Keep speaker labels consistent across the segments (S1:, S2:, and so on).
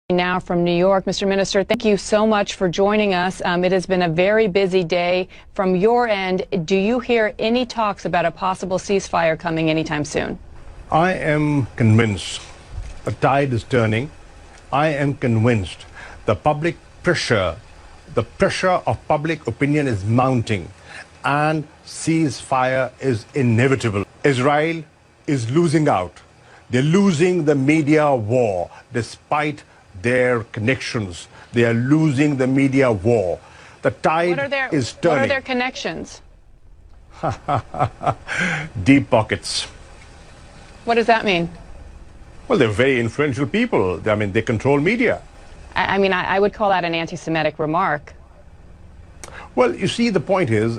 S1: Now from New York. Mr. Minister, thank you so much for joining us. It has been a very busy day. From your end, do you hear any talks about a possible ceasefire coming anytime soon?
S2: I am convinced the tide is turning. I am convinced the pressure of public opinion is mounting and ceasefire is inevitable. Israel is losing out. They're losing the media war despite their connections. They are losing the media war. The tide is turning.
S1: What are their connections?
S2: Deep pockets.
S1: What does that mean?
S2: Well, they're very influential people. I mean, they control media.
S1: I would call that an anti-Semitic remark.
S2: Well, you see, the point is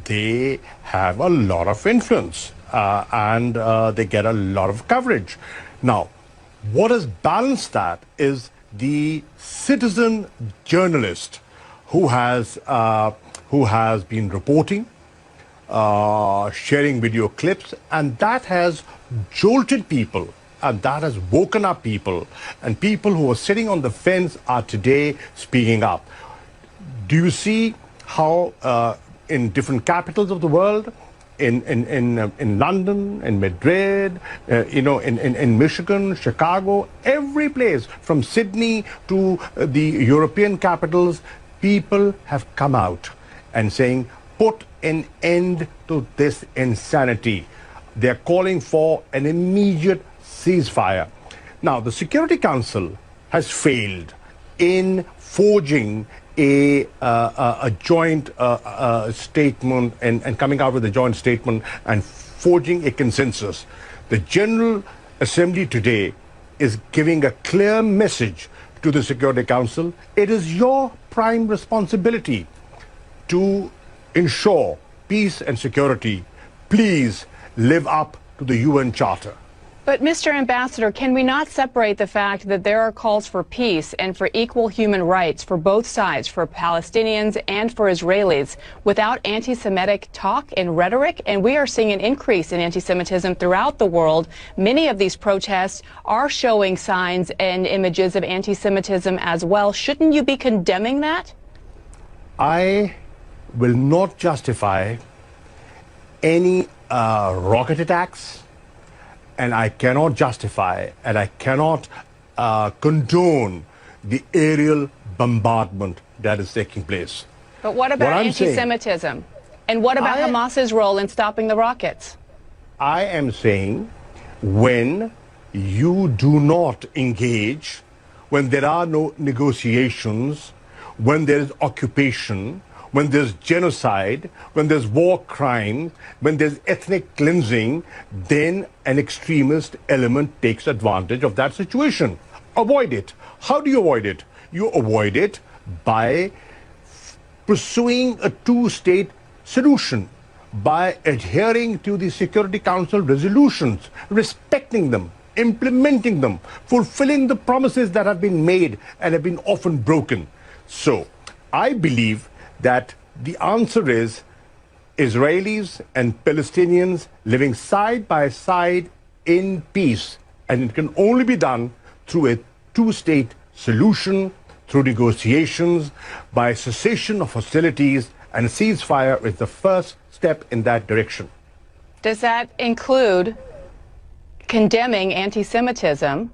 S2: they have a lot of influence and they get a lot of coverage. Now, what has balanced that is the citizen journalist who has been reporting, sharing video clips, and that has jolted people, and that has woken up people, and people who are sitting on the fence are today speaking up. Do you see how in different capitals of the world, in London, in Madrid, in Michigan, Chicago, every place from Sydney to the European capitals, people have come out and saying, put an end to this insanity. They're calling for an immediate ceasefire. Now, the Security Council has failed in forging a joint statement and coming out with a joint statement and forging a consensus. The General Assembly today is giving a clear message to the Security Council. It is your prime responsibility to ensure peace and security. Please live up to the UN Charter.
S1: But, Mr. Ambassador, can we not separate the fact that there are calls for peace and for equal human rights for both sides, for Palestinians and for Israelis, without anti-Semitic talk and rhetoric? And we are seeing an increase in anti-Semitism throughout the world. Many of these protests are showing signs and images of anti-Semitism as well. Shouldn't you be condemning that?
S2: I will not justify any rocket attacks, and I cannot justify and I cannot condone the aerial bombardment that is taking place.
S1: But what about anti-Semitism? And what about Hamas's role in stopping the rockets?
S2: I am saying when you do not engage, when there are no negotiations, when there is occupation, when there's genocide, when there's war crime, when there's ethnic cleansing, then an extremist element takes advantage of that situation. Avoid it. How do you avoid it? You avoid it by pursuing a two-state solution, by adhering to the Security Council resolutions, respecting them, implementing them, fulfilling the promises that have been made and have been often broken. So, I believe that the answer is Israelis and Palestinians living side by side in peace. And it can only be done through a two-state solution, through negotiations, by cessation of hostilities, and a ceasefire is the first step in that direction.
S1: Does that include condemning anti-Semitism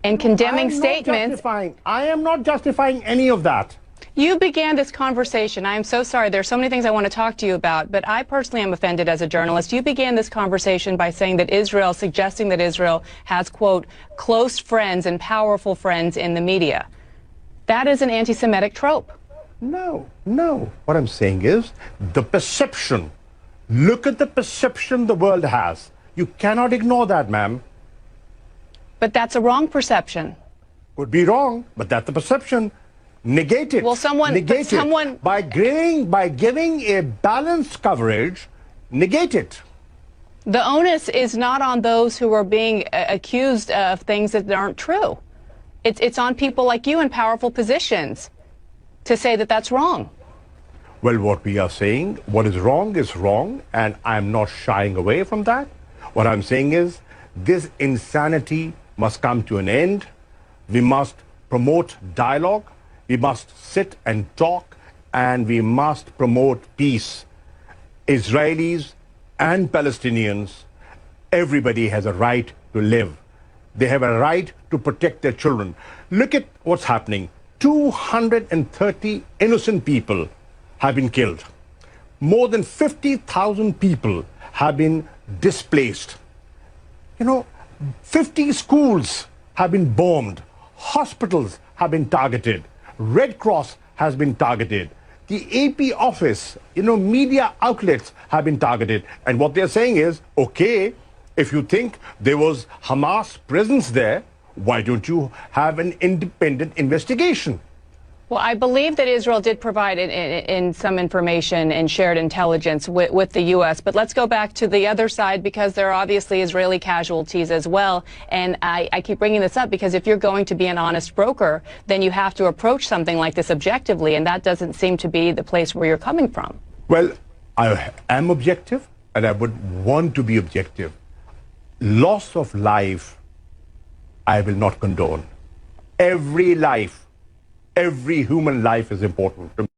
S1: and condemning statements?
S2: I am not justifying any of that.
S1: You began this conversation. I am so sorry. There's so many things I want to talk to you about, but I personally am offended as a journalist. You began this conversation by saying that suggesting that Israel has, quote, close friends and powerful friends in the media. That is an anti-Semitic trope.
S2: No. What I'm saying is the perception. Look at the perception the world has. You cannot ignore that, ma'am.
S1: But that's a wrong perception.
S2: Could be wrong, but that's the perception. Negate it.
S1: Well,
S2: negate it. By giving a balanced coverage, negate it.
S1: The onus is not on those who are being accused of things that aren't true. It's on people like you in powerful positions to say that that's wrong.
S2: Well, what we are saying, what is wrong, and I'm not shying away from that. What I'm saying is this insanity must come to an end. We must promote dialogue. We must sit and talk, and we must promote peace. Israelis and Palestinians, everybody has a right to live. They have a right to protect their children. Look at what's happening. 230 innocent people have been killed. More than 50,000 people have been displaced. 50 schools have been bombed. Hospitals have been targeted. Red Cross has been targeted. The AP office, media outlets have been targeted. And what they're saying is, okay, if you think there was Hamas presence there, why don't you have an independent investigation?
S1: Well, I believe that Israel did provide in some information and shared intelligence with the U.S. But let's go back to the other side, because there are obviously Israeli casualties as well. And I keep bringing this up because if you're going to be an honest broker, then you have to approach something like this objectively. And that doesn't seem to be the place where you're coming from.
S2: Well, I am objective, and I would want to be objective. Loss of life, I will not condone. Every life, every human life is important.